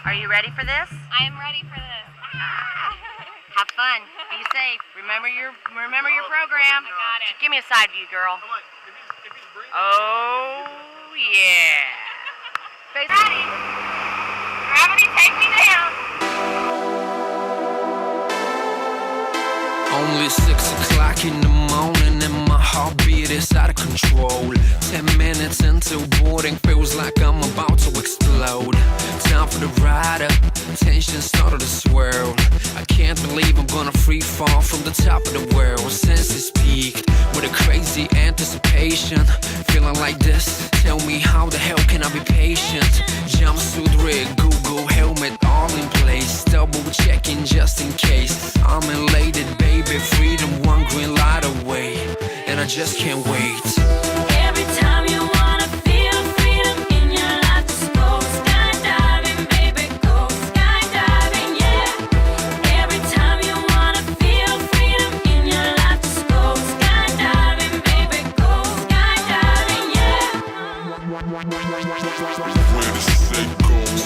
Are you ready for this? I am ready for this. Have fun. Be safe. Remember your program. I got it. Give me a side view, girl. Oh yeah. Face ready. Gravity, take me down. Only 6 o'clock in the morning and my heartbeat is out of control. 10 minutes into boarding, feels like I'm about to explode. Time for the rider, tension started to swirl. I can't believe I'm gonna free fall from the top of the world. Senses peaked with a crazy anticipation. Feeling like this, tell me how the hell can I be patient? Jumpsuit rig, Google helmet all in place. Double checking just in case. I'm elated, baby, freedom one green light away. And I just can't wait. Every time you wanna feel freedom in your life, just go skydiving, baby, go skydiving, yeah. Every time you wanna feel freedom in your life, just go skydiving, baby, go skydiving, yeah.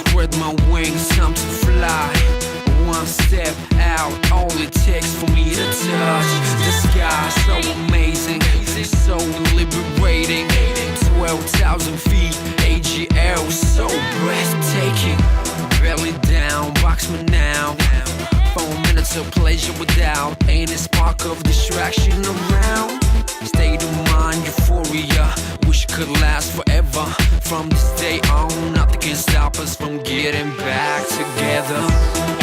Spread my wings, time to fly. One step out, all it takes for me to touch the sky. So amazing, so liberating. 12,000 feet, AGL, so breathtaking. Belly down, box me now. 4 minutes of pleasure without any spark of distraction around. State of mind, euphoria, wish it could last forever. From this day on, nothing can stop us from getting back together.